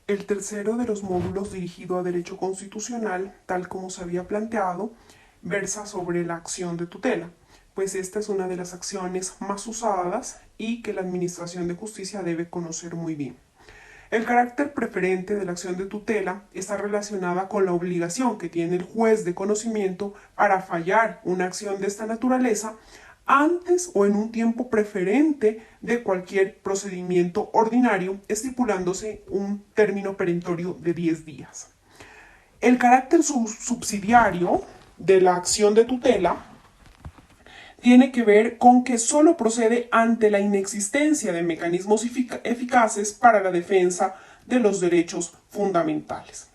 El tercero de los módulos dirigido a derecho constitucional, tal como se había planteado, versa sobre la acción de tutela, pues esta es una de las acciones más usadas y que la Administración de Justicia debe conocer muy bien. El carácter preferente de la acción de tutela está relacionada con la obligación que tiene el juez de conocimiento para fallar una acción de esta naturaleza antes o en un tiempo preferente de cualquier procedimiento ordinario, estipulándose un término perentorio de 10 días. El carácter subsidiario de la acción de tutela tiene que ver con que solo procede ante la inexistencia de mecanismos eficaces para la defensa de los derechos fundamentales.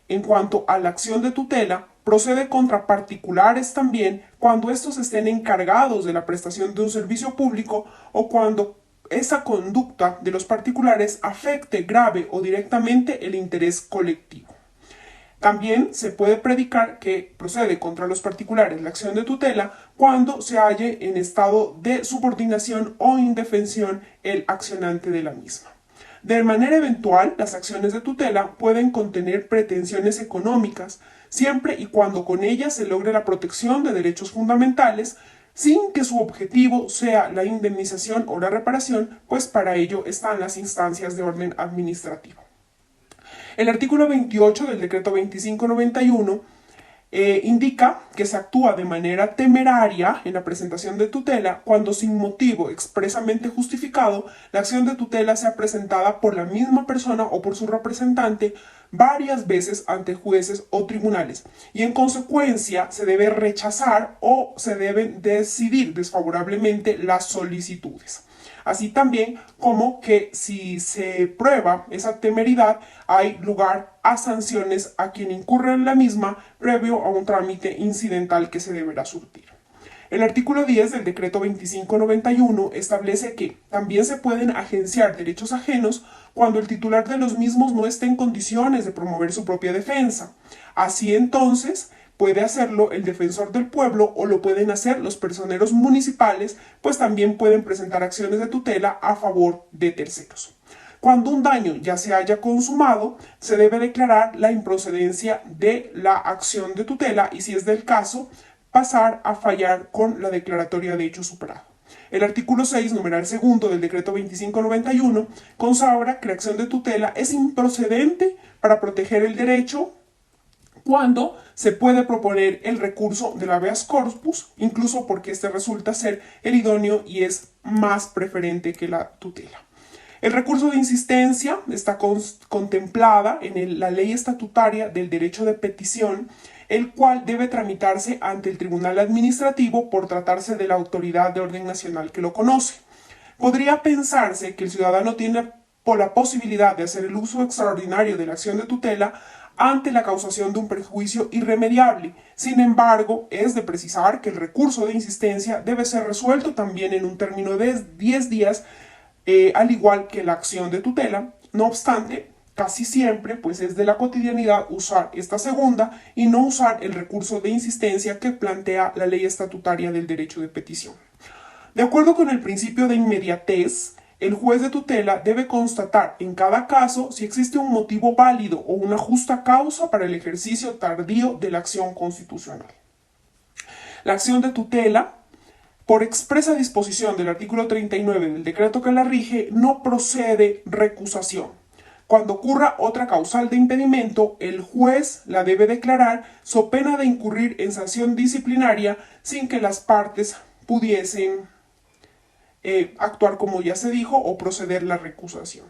En cuanto a la acción de tutela, procede contra particulares también cuando estos estén encargados de la prestación de un servicio público o cuando esa conducta de los particulares afecte grave o directamente el interés colectivo. También se puede predicar que procede contra los particulares la acción de tutela cuando se halle en estado de subordinación o indefensión el accionante de la misma. De manera eventual, las acciones de tutela pueden contener pretensiones económicas, siempre y cuando con ellas se logre la protección de derechos fundamentales, sin que su objetivo sea la indemnización o la reparación, pues para ello están las instancias de orden administrativo. El artículo 28 del decreto 2591 indica que se actúa de manera temeraria en la presentación de tutela cuando sin motivo expresamente justificado la acción de tutela sea presentada por la misma persona o por su representante varias veces ante jueces o tribunales y en consecuencia se debe rechazar o se deben decidir desfavorablemente las solicitudes. Así también como que si se prueba esa temeridad, hay lugar a sanciones a quien incurra en la misma previo a un trámite incidental que se deberá surtir. El artículo 10 del decreto 2591 establece que también se pueden agenciar derechos ajenos cuando el titular de los mismos no esté en condiciones de promover su propia defensa. Así entonces, puede hacerlo el defensor del pueblo o lo pueden hacer los personeros municipales, pues también pueden presentar acciones de tutela a favor de terceros. Cuando un daño ya se haya consumado, se debe declarar la improcedencia de la acción de tutela y, si es del caso, pasar a fallar con la declaratoria de hecho superado. El artículo 6, numeral segundo del decreto 2591, consagra que la acción de tutela es improcedente para proteger el derecho cuando se puede proponer el recurso del habeas corpus, incluso porque este resulta ser el idóneo y es más preferente que la tutela. El recurso de insistencia está contemplada en la ley estatutaria del derecho de petición, el cual debe tramitarse ante el Tribunal Administrativo por tratarse de la autoridad de orden nacional que lo conoce. Podría pensarse que el ciudadano tiene la posibilidad de hacer el uso extraordinario de la acción de tutela ante la causación de un perjuicio irremediable. Sin embargo, es de precisar que el recurso de insistencia debe ser resuelto también en un término de 10 días, al igual que la acción de tutela. No obstante, casi siempre pues es de la cotidianidad usar esta segunda y no usar el recurso de insistencia que plantea la ley estatutaria del derecho de petición. De acuerdo con el principio de inmediatez, el juez de tutela debe constatar en cada caso si existe un motivo válido o una justa causa para el ejercicio tardío de la acción constitucional. La acción de tutela, por expresa disposición del artículo 39 del decreto que la rige, no procede recusación. Cuando ocurra otra causal de impedimento, el juez la debe declarar so pena de incurrir en sanción disciplinaria sin que las partes pudiesen actuar como ya se dijo o proceder la recusación.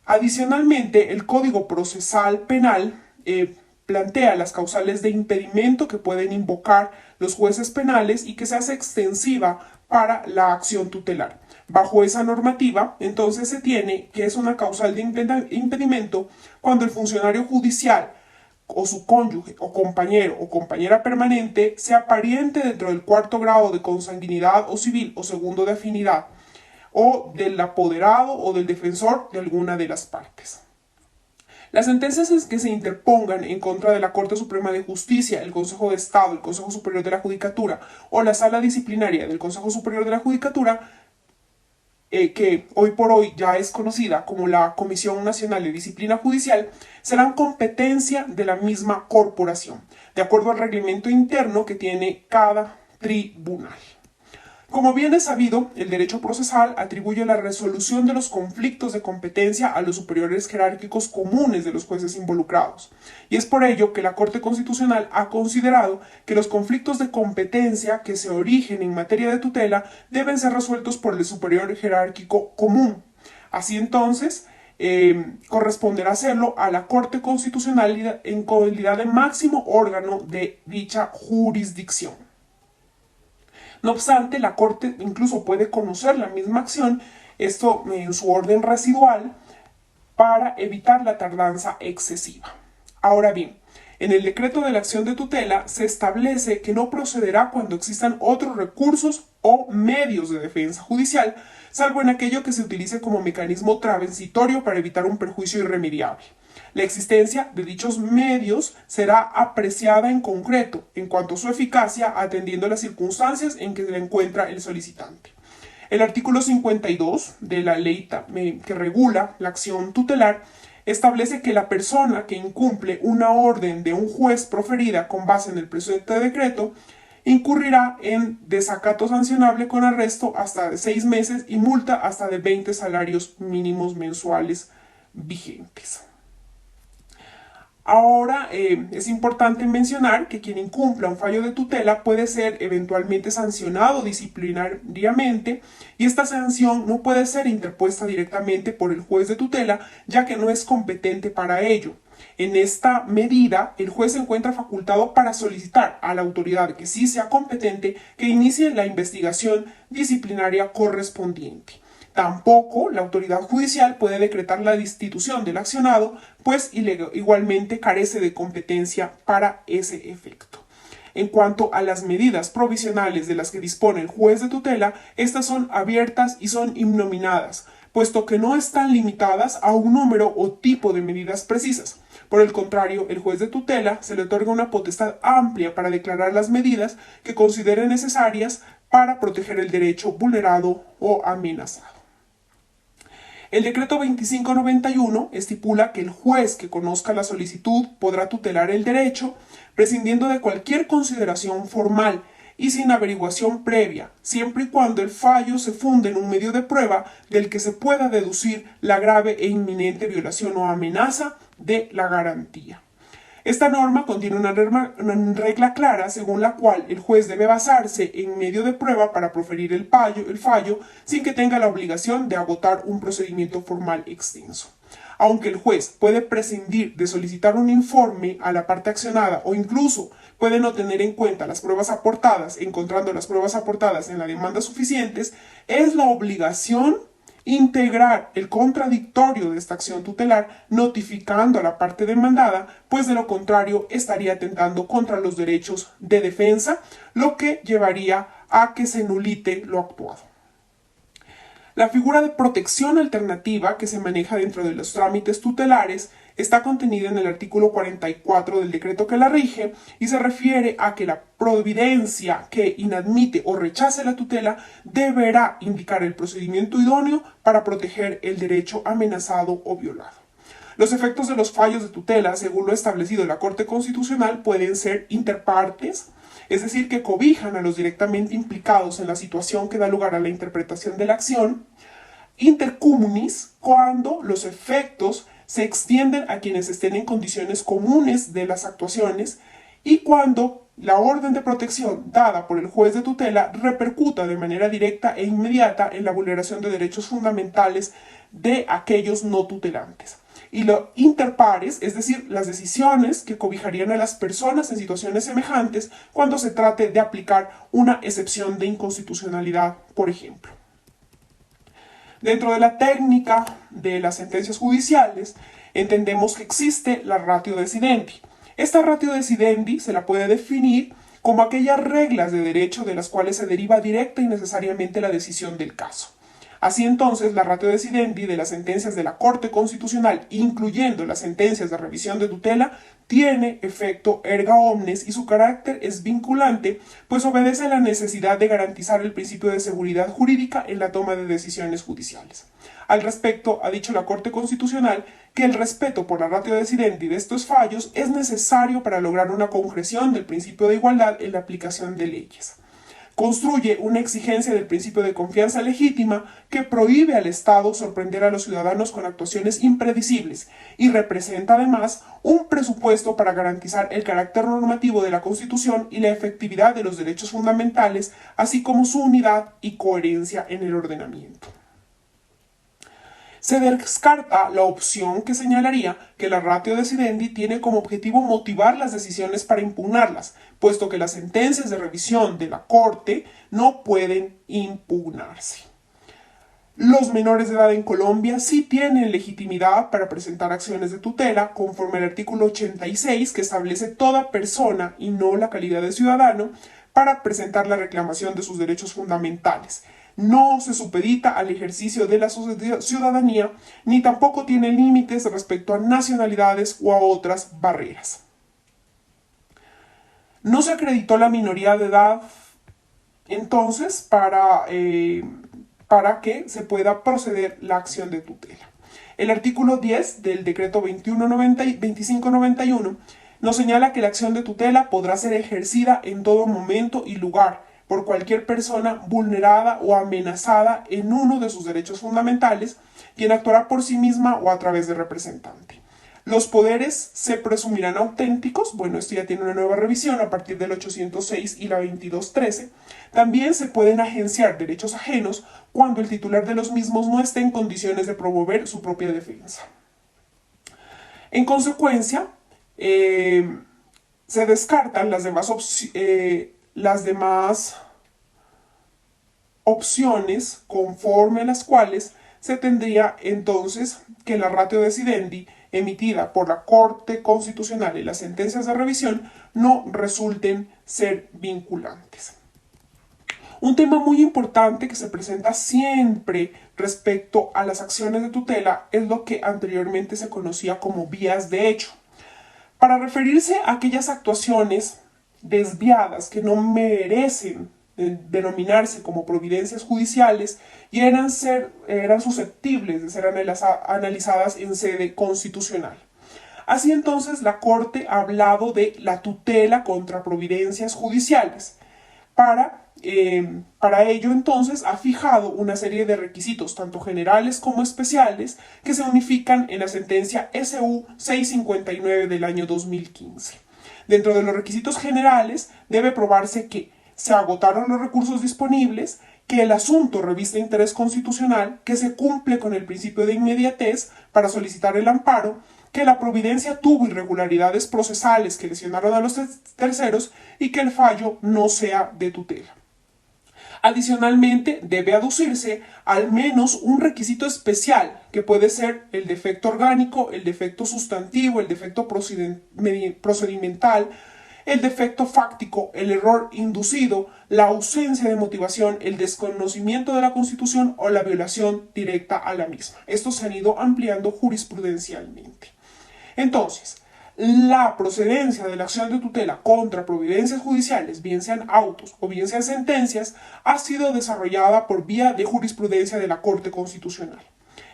Adicionalmente, el Código Procesal Penal plantea las causales de impedimento que pueden invocar los jueces penales y que se hace extensiva para la acción tutelar. Bajo esa normativa, entonces se tiene que es una causal de impedimento cuando el funcionario judicial o su cónyuge o compañero o compañera permanente sea pariente dentro del cuarto grado de consanguinidad o civil o segundo de afinidad o del apoderado o del defensor de alguna de las partes. Las sentencias que se interpongan en contra de la Corte Suprema de Justicia, el Consejo de Estado, el Consejo Superior de la Judicatura o la Sala Disciplinaria del Consejo Superior de la Judicatura que hoy por hoy ya es conocida como la Comisión Nacional de Disciplina Judicial, serán competencia de la misma corporación, de acuerdo al reglamento interno que tiene cada tribunal. Como bien es sabido, el derecho procesal atribuye la resolución de los conflictos de competencia a los superiores jerárquicos comunes de los jueces involucrados. Y es por ello que la Corte Constitucional ha considerado que los conflictos de competencia que se origen en materia de tutela deben ser resueltos por el superior jerárquico común. Así entonces, corresponderá hacerlo a la Corte Constitucional en calidad de máximo órgano de dicha jurisdicción. No obstante, la Corte incluso puede conocer la misma acción, esto en su orden residual, para evitar la tardanza excesiva. Ahora bien, en el decreto de la acción de tutela se establece que no procederá cuando existan otros recursos o medios de defensa judicial, salvo en aquello que se utilice como mecanismo transitorio para evitar un perjuicio irremediable. La existencia de dichos medios será apreciada en concreto en cuanto a su eficacia, atendiendo las circunstancias en que se encuentra el solicitante. El artículo 52 de la ley que regula la acción tutelar establece que la persona que incumple una orden de un juez proferida con base en el presente decreto incurrirá en desacato sancionable con arresto hasta de 6 meses y multa hasta de 20 salarios mínimos mensuales vigentes. Ahora es importante mencionar que quien incumpla un fallo de tutela puede ser eventualmente sancionado disciplinariamente y esta sanción no puede ser interpuesta directamente por el juez de tutela ya que no es competente para ello. En esta medida, el juez se encuentra facultado para solicitar a la autoridad que sí sea competente que inicie la investigación disciplinaria correspondiente. Tampoco la autoridad judicial puede decretar la destitución del accionado, pues igualmente carece de competencia para ese efecto. En cuanto a las medidas provisionales de las que dispone el juez de tutela, estas son abiertas y son innominadas, puesto que no están limitadas a un número o tipo de medidas precisas. Por el contrario, el juez de tutela se le otorga una potestad amplia para declarar las medidas que considere necesarias para proteger el derecho vulnerado o amenazado. El decreto 2591 estipula que el juez que conozca la solicitud podrá tutelar el derecho, prescindiendo de cualquier consideración formal y sin averiguación previa, siempre y cuando el fallo se funde en un medio de prueba del que se pueda deducir la grave e inminente violación o amenaza de la garantía. Esta norma contiene una regla clara según la cual el juez debe basarse en medio de prueba para proferir el fallo sin que tenga la obligación de agotar un procedimiento formal extenso. Aunque el juez puede prescindir de solicitar un informe a la parte accionada o incluso puede no tener en cuenta las pruebas aportadas, encontrando las pruebas aportadas en la demanda suficientes, es la obligación integrar el contradictorio de esta acción tutelar notificando a la parte demandada, pues de lo contrario estaría atentando contra los derechos de defensa, lo que llevaría a que se nulite lo actuado. La figura de protección alternativa que se maneja dentro de los trámites tutelares está contenida en el artículo 44 del decreto que la rige y se refiere a que la providencia que inadmite o rechace la tutela deberá indicar el procedimiento idóneo para proteger el derecho amenazado o violado. Los efectos de los fallos de tutela, según lo establecido en la Corte Constitucional, pueden ser interpartes, es decir, que cobijan a los directamente implicados en la situación que da lugar a la interpretación de la acción, intercumunis, cuando los efectos se extienden a quienes estén en condiciones comunes de las actuaciones y cuando la orden de protección dada por el juez de tutela repercuta de manera directa e inmediata en la vulneración de derechos fundamentales de aquellos no tutelantes. Y lo interpares, es decir, las decisiones que cobijarían a las personas en situaciones semejantes cuando se trate de aplicar una excepción de inconstitucionalidad, por ejemplo. Dentro de la técnica de las sentencias judiciales, entendemos que existe la ratio decidendi. Esta ratio decidendi se la puede definir como aquellas reglas de derecho de las cuales se deriva directa y necesariamente la decisión del caso. Así entonces, la ratio decidendi de las sentencias de la Corte Constitucional, incluyendo las sentencias de revisión de tutela, tiene efecto erga omnes y su carácter es vinculante, pues obedece a la necesidad de garantizar el principio de seguridad jurídica en la toma de decisiones judiciales. Al respecto, ha dicho la Corte Constitucional que el respeto por la ratio decidendi de estos fallos es necesario para lograr una concreción del principio de igualdad en la aplicación de leyes. Construye una exigencia del principio de confianza legítima que prohíbe al Estado sorprender a los ciudadanos con actuaciones impredecibles y representa además un presupuesto para garantizar el carácter normativo de la Constitución y la efectividad de los derechos fundamentales, así como su unidad y coherencia en el ordenamiento. Se descarta la opción que señalaría que la ratio decidendi tiene como objetivo motivar las decisiones para impugnarlas, puesto que las sentencias de revisión de la Corte no pueden impugnarse. Los menores de edad en Colombia sí tienen legitimidad para presentar acciones de tutela conforme al artículo 86 que establece toda persona y no la calidad de ciudadano para presentar la reclamación de sus derechos fundamentales. No se supedita al ejercicio de la ciudadanía ni tampoco tiene límites respecto a nacionalidades o a otras barreras. No se acreditó la minoría de edad entonces para que se pueda proceder la acción de tutela. El artículo 10 del decreto 2591 nos señala que la acción de tutela podrá ser ejercida en todo momento y lugar por cualquier persona vulnerada o amenazada en uno de sus derechos fundamentales, quien actuará por sí misma o a través de representante. Los poderes se presumirán auténticos, bueno, esto ya tiene una nueva revisión a partir del 806 y la 2213. También se pueden agenciar derechos ajenos cuando el titular de los mismos no esté en condiciones de promover su propia defensa. En consecuencia, se descartan las demás opciones conforme a las cuales se tendría entonces que la ratio decidendi emitida por la Corte Constitucional y las sentencias de revisión no resulten ser vinculantes. Un tema muy importante que se presenta siempre respecto a las acciones de tutela es lo que anteriormente se conocía como vías de hecho. Para referirse a aquellas actuaciones desviadas que no merecen denominarse como providencias judiciales y eran susceptibles de ser analizadas en sede constitucional. Así entonces la Corte ha hablado de la tutela contra providencias judiciales. Para ello entonces ha fijado una serie de requisitos tanto generales como especiales que se unifican en la sentencia SU 659 del año 2015. Dentro de los requisitos generales debe probarse que se agotaron los recursos disponibles, que el asunto reviste interés constitucional, que se cumple con el principio de inmediatez para solicitar el amparo, que la providencia tuvo irregularidades procesales que lesionaron a los terceros y que el fallo no sea de tutela. Adicionalmente, debe aducirse al menos un requisito especial, que puede ser el defecto orgánico, el defecto sustantivo, el defecto procedimental, el defecto fáctico, el error inducido, la ausencia de motivación, el desconocimiento de la Constitución o la violación directa a la misma. Estos se han ido ampliando jurisprudencialmente. Entonces, la procedencia de la acción de tutela contra providencias judiciales, bien sean autos o bien sean sentencias, ha sido desarrollada por vía de jurisprudencia de la Corte Constitucional.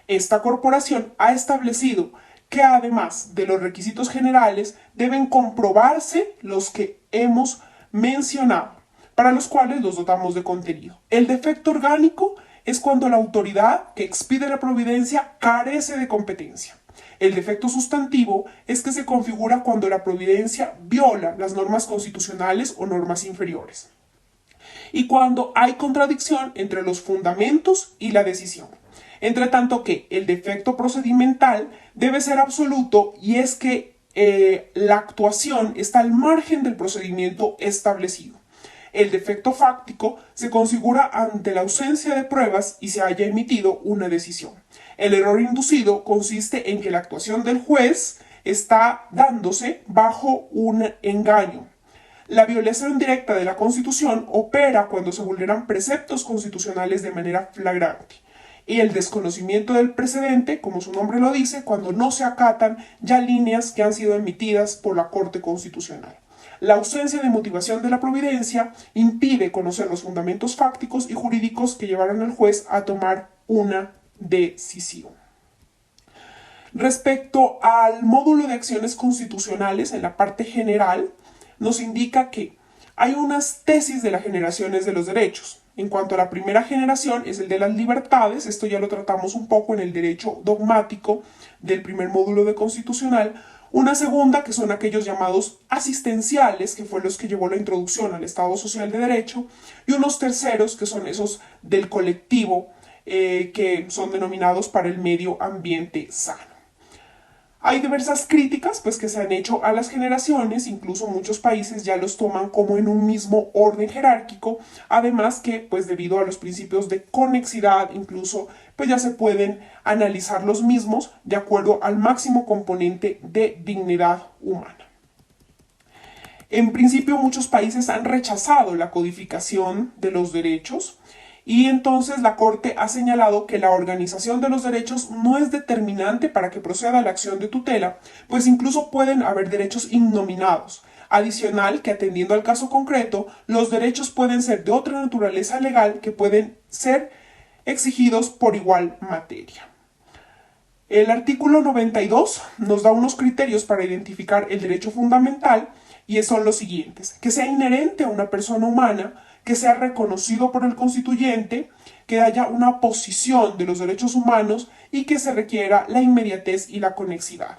Esta corporación ha establecido que además de los requisitos generales deben comprobarse los que hemos mencionado, para los cuales los dotamos de contenido. El defecto orgánico es cuando la autoridad que expide la providencia carece de competencia. El defecto sustantivo es que se configura cuando la providencia viola las normas constitucionales o normas inferiores, y cuando hay contradicción entre los fundamentos y la decisión. Entre tanto que el defecto procedimental debe ser absoluto y es que la actuación está al margen del procedimiento establecido. El defecto fáctico se configura ante la ausencia de pruebas y se haya emitido una decisión. El error inducido consiste en que la actuación del juez está dándose bajo un engaño. La violación directa de la Constitución opera cuando se vulneran preceptos constitucionales de manera flagrante. y el desconocimiento del precedente, como su nombre lo dice, cuando no se acatan ya líneas que han sido emitidas por la Corte Constitucional. La ausencia de motivación de la providencia impide conocer los fundamentos fácticos y jurídicos que llevaron al juez a tomar una decisión. Respecto al módulo de acciones constitucionales, en la parte general, nos indica que hay unas tesis de las generaciones de los derechos. En cuanto a la primera generación, es el de las libertades. Esto ya lo tratamos un poco en el derecho dogmático del primer módulo de constitucional. Una segunda, que son aquellos llamados asistenciales, que fue los que llevó la introducción al Estado Social de Derecho. Y unos terceros, que son esos del colectivo, que son denominados para el medio ambiente sano. Hay diversas críticas pues, que se han hecho a las generaciones, incluso muchos países ya los toman como en un mismo orden jerárquico, además que pues, debido a los principios de conexidad, incluso pues, ya se pueden analizar los mismos de acuerdo al máximo componente de dignidad humana. En principio muchos países han rechazado la codificación de los derechos, y entonces la Corte ha señalado que la organización de los derechos no es determinante para que proceda la acción de tutela, pues incluso pueden haber derechos innominados. Adicional que atendiendo al caso concreto, los derechos pueden ser de otra naturaleza legal que pueden ser exigidos por igual materia. El artículo 92 nos da unos criterios para identificar el derecho fundamental y son los siguientes: que sea inherente a una persona humana, que sea reconocido por el constituyente, que haya una posición de los derechos humanos y que se requiera la inmediatez y la conexidad.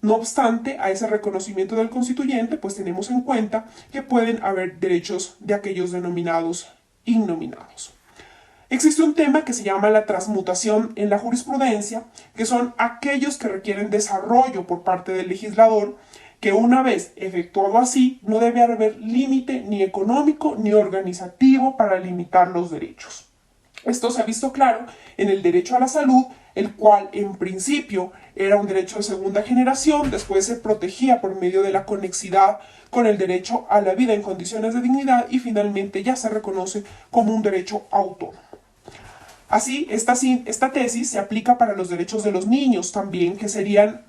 No obstante, a ese reconocimiento del constituyente, pues tenemos en cuenta que pueden haber derechos de aquellos denominados innominados. Existe un tema que se llama la transmutación en la jurisprudencia, que son aquellos que requieren desarrollo por parte del legislador, que una vez efectuado así, no debe haber límite ni económico ni organizativo para limitar los derechos. Esto se ha visto claro en el derecho a la salud, el cual en principio era un derecho de segunda generación, después se protegía por medio de la conexidad con el derecho a la vida en condiciones de dignidad y finalmente ya se reconoce como un derecho autónomo. Así, esta tesis se aplica para los derechos de los niños también, que serían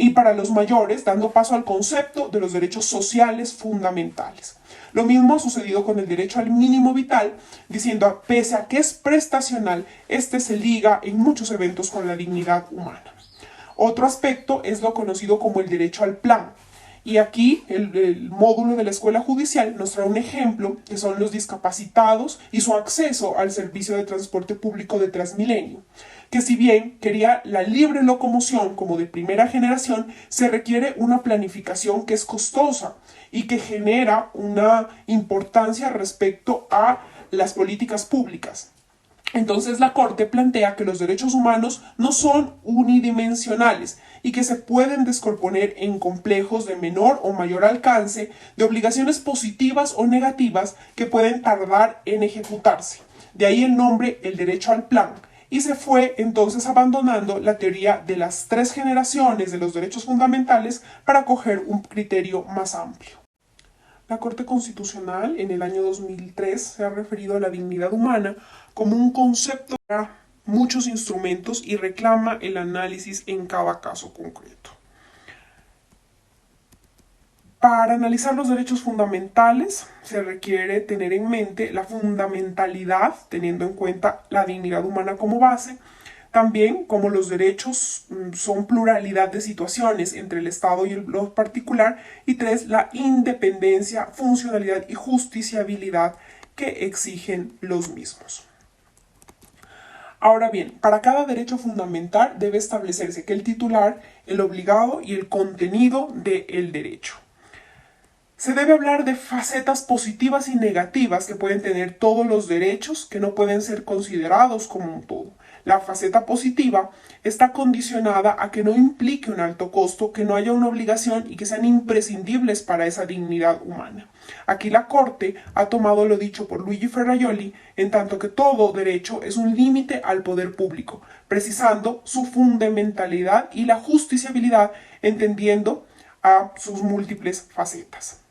y para los mayores, dando paso al concepto de los derechos sociales fundamentales. Lo mismo ha sucedido con el derecho al mínimo vital, diciendo, pese a que es prestacional, este se liga en muchos eventos con la dignidad humana. Otro aspecto es lo conocido como el derecho al plan. Y aquí el módulo de la Escuela Judicial nos trae un ejemplo, que son los discapacitados y su acceso al servicio de transporte público de Transmilenio, que si bien quería la libre locomoción como de primera generación, se requiere una planificación que es costosa y que genera una importancia respecto a las políticas públicas. Entonces la Corte plantea que los derechos humanos no son unidimensionales y que se pueden descomponer en complejos de menor o mayor alcance, de obligaciones positivas o negativas que pueden tardar en ejecutarse. De ahí el nombre, el derecho al plan. Y se fue entonces abandonando la teoría de las 3 generaciones de los derechos fundamentales para coger un criterio más amplio. La Corte Constitucional en el año 2003 se ha referido a la dignidad humana como un concepto para muchos instrumentos y reclama el análisis en cada caso concreto. Para analizar los derechos fundamentales se requiere tener en mente la fundamentalidad, teniendo en cuenta la dignidad humana como base. También, como los derechos son pluralidad de situaciones entre el Estado y lo particular. Y 3, la independencia, funcionalidad y justiciabilidad que exigen los mismos. Ahora bien, para cada derecho fundamental debe establecerse que el titular, el obligado y el contenido del derecho. Se debe hablar de facetas positivas y negativas que pueden tener todos los derechos, que no pueden ser considerados como un todo. La faceta positiva está condicionada a que no implique un alto costo, que no haya una obligación y que sean imprescindibles para esa dignidad humana. Aquí la Corte ha tomado lo dicho por Luigi Ferrajoli, en tanto que todo derecho es un límite al poder público, precisando su fundamentalidad y la justiciabilidad, entendiendo a sus múltiples facetas.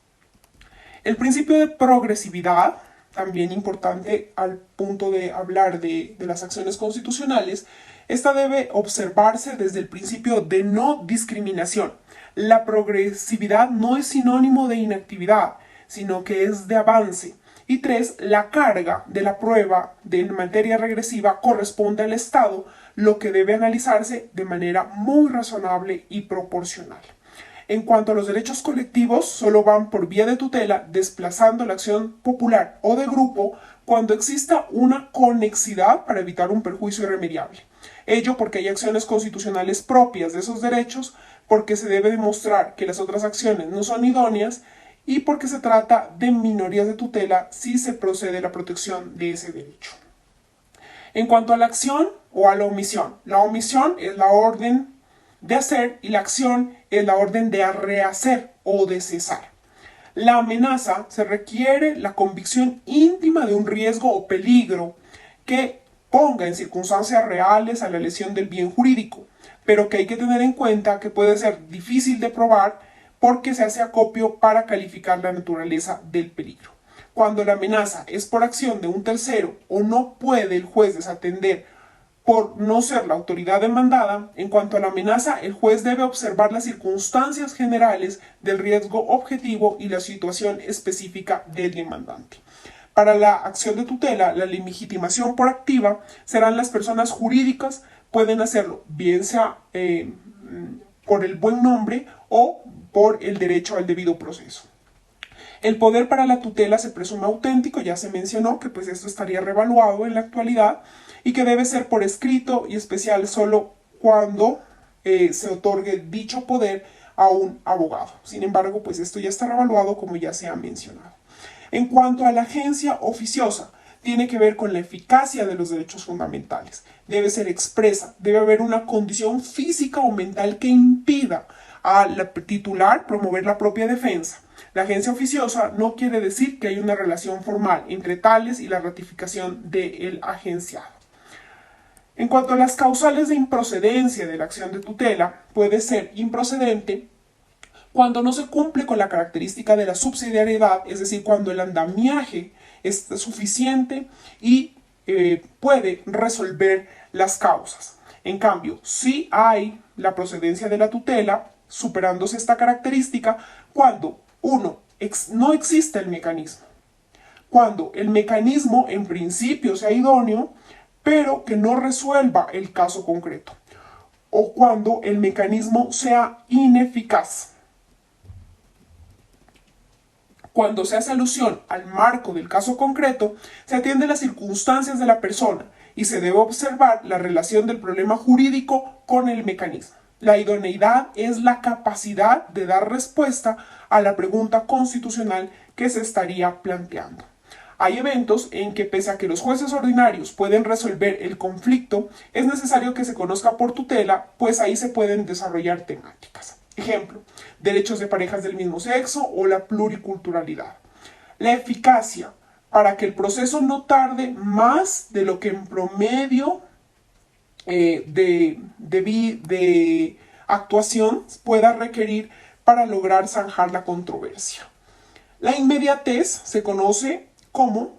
El principio de progresividad también importante al punto de hablar de las acciones constitucionales, esta debe observarse desde el principio de no discriminación. La progresividad no es sinónimo de inactividad, sino que es de avance. Y 3, la carga de la prueba de materia regresiva corresponde al Estado, lo que debe analizarse de manera muy razonable y proporcional. En cuanto a los derechos colectivos, solo van por vía de tutela, desplazando la acción popular o de grupo cuando exista una conexidad para evitar un perjuicio irremediable. Ello porque hay acciones constitucionales propias de esos derechos, porque se debe demostrar que las otras acciones no son idóneas y porque se trata de minorías de tutela si se procede a la protección de ese derecho. En cuanto a la acción o a la omisión es la orden de hacer y la acción es la orden de rehacer o de cesar. La amenaza se requiere la convicción íntima de un riesgo o peligro que ponga en circunstancias reales a la lesión del bien jurídico, pero que hay que tener en cuenta que puede ser difícil de probar porque se hace acopio para calificar la naturaleza del peligro. Cuando la amenaza es por acción de un tercero o no puede el juez desatender por no ser la autoridad demandada, en cuanto a la amenaza, el juez debe observar las circunstancias generales del riesgo objetivo y la situación específica del demandante. Para la acción de tutela, la legitimación por activa serán las personas jurídicas, pueden hacerlo bien sea por el buen nombre o por el derecho al debido proceso. El poder para la tutela se presume auténtico, ya se mencionó que pues esto estaría revaluado en la actualidad y que debe ser por escrito y especial solo cuando se otorgue dicho poder a un abogado. Sin embargo, pues esto ya está revaluado como ya se ha mencionado. En cuanto a la agencia oficiosa, tiene que ver con la eficacia de los derechos fundamentales. Debe ser expresa, debe haber una condición física o mental que impida al titular promover la propia defensa. La agencia oficiosa no quiere decir que hay una relación formal entre tales y la ratificación del agenciado. En cuanto a las causales de improcedencia de la acción de tutela, puede ser improcedente cuando no se cumple con la característica de la subsidiariedad, es decir, cuando el andamiaje es suficiente y puede resolver las causas. En cambio, si hay la procedencia de la tutela, superándose esta característica, cuando no existe el mecanismo. Cuando el mecanismo en principio sea idóneo, pero que no resuelva el caso concreto. O cuando el mecanismo sea ineficaz. Cuando se hace alusión al marco del caso concreto, se atiende a las circunstancias de la persona y se debe observar la relación del problema jurídico con el mecanismo. La idoneidad es la capacidad de dar respuesta a la pregunta constitucional que se estaría planteando. Hay eventos en que, pese a que los jueces ordinarios pueden resolver el conflicto, es necesario que se conozca por tutela, pues ahí se pueden desarrollar temáticas. Ejemplo, derechos de parejas del mismo sexo o la pluriculturalidad. La eficacia, para que el proceso no tarde más de lo que en promedio de actuación pueda requerir para lograr zanjar la controversia. La inmediatez se conoce como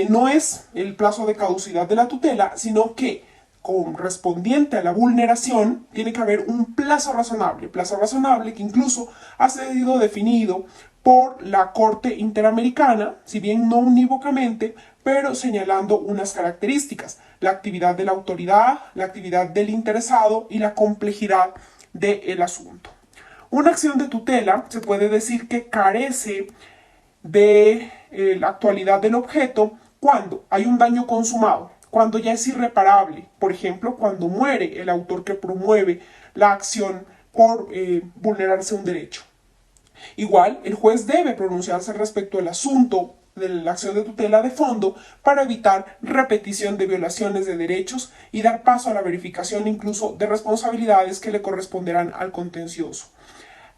no es el plazo de caducidad de la tutela, sino que correspondiente a la vulneración tiene que haber un plazo razonable que incluso ha sido definido por la Corte Interamericana, si bien no unívocamente, pero señalando unas características: la actividad de la autoridad, la actividad del interesado y la complejidad del asunto. Una acción de tutela se puede decir que carece de la actualidad del objeto cuando hay un daño consumado, cuando ya es irreparable, por ejemplo, cuando muere el autor que promueve la acción por vulnerarse un derecho. Igual, el juez debe pronunciarse respecto al asunto de la acción de tutela de fondo para evitar repetición de violaciones de derechos y dar paso a la verificación incluso de responsabilidades que le corresponderán al contencioso.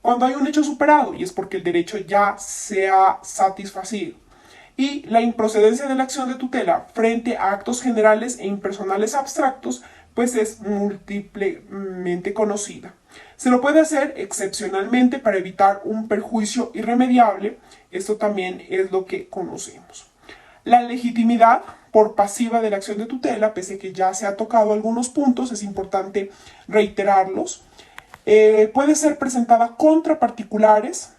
Cuando hay un hecho superado, y es porque el derecho ya se ha satisfacido. Y la improcedencia de la acción de tutela frente a actos generales e impersonales abstractos, pues es múltiplemente conocida. Se lo puede hacer excepcionalmente para evitar un perjuicio irremediable. Esto también es lo que conocemos. La legitimidad por pasiva de la acción de tutela, pese a que ya se ha tocado algunos puntos, es importante reiterarlos. Puede ser presentada contra particulares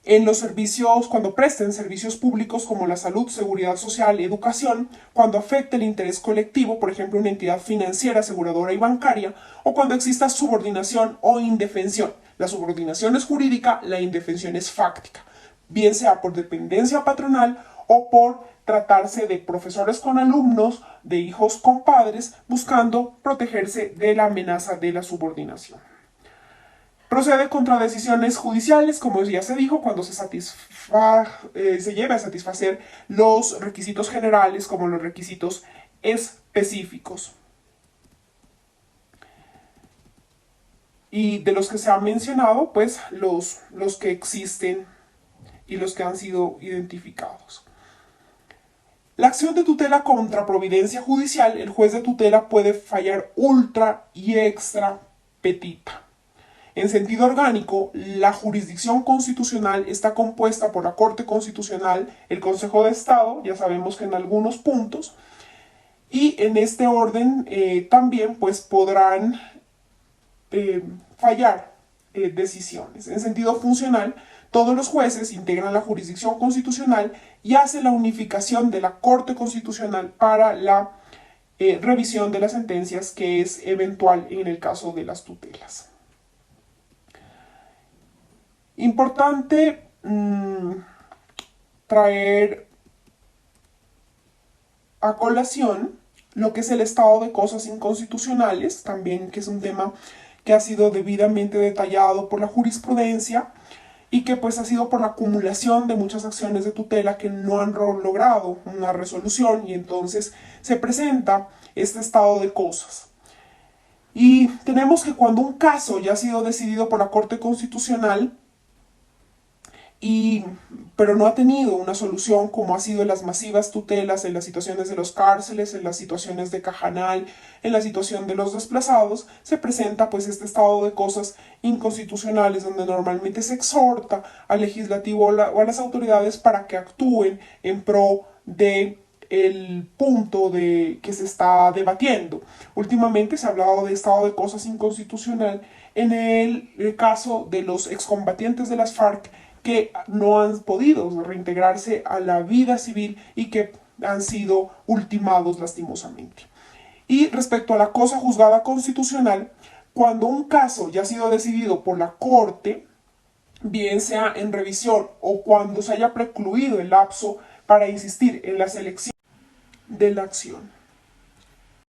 en los servicios, cuando presten servicios públicos como la salud, seguridad social, educación, cuando afecte el interés colectivo, por ejemplo, una entidad financiera, aseguradora y bancaria, o cuando exista subordinación o indefensión. La subordinación es jurídica, la indefensión es fáctica, bien sea por dependencia patronal o por tratarse de profesores con alumnos, de hijos con padres, buscando protegerse de la amenaza de la subordinación. Procede contra decisiones judiciales, como ya se dijo, cuando se lleve a satisfacer los requisitos generales como los requisitos específicos. Y de los que se han mencionado, pues los que existen y los que han sido identificados. La acción de tutela contra providencia judicial, el juez de tutela puede fallar ultra y extra petita. En sentido orgánico, la jurisdicción constitucional está compuesta por la Corte Constitucional, el Consejo de Estado, ya sabemos que en algunos puntos, y en este orden también pues podrán fallar decisiones. En sentido funcional, todos los jueces integran la jurisdicción constitucional y hace la unificación de la Corte Constitucional para la revisión de las sentencias, que es eventual en el caso de las tutelas. Importante traer a colación lo que es el estado de cosas inconstitucionales, también que es un tema que ha sido debidamente detallado por la jurisprudencia y que pues ha sido por la acumulación de muchas acciones de tutela que no han logrado una resolución, y entonces se presenta este estado de cosas. Y tenemos que cuando un caso ya ha sido decidido por la Corte Constitucional, pero no ha tenido una solución, como ha sido en las masivas tutelas, en las situaciones de los cárceles, en las situaciones de Cajanal, en la situación de los desplazados, se presenta pues este estado de cosas inconstitucionales, donde normalmente se exhorta al legislativo o a las autoridades para que actúen en pro de el punto que se está debatiendo. Últimamente se ha hablado de estado de cosas inconstitucional en el caso de los excombatientes de las FARC que no han podido reintegrarse a la vida civil y que han sido ultimados lastimosamente. Y respecto a la cosa juzgada constitucional, cuando un caso ya ha sido decidido por la Corte, bien sea en revisión o cuando se haya precluido el lapso para insistir en la selección de la acción.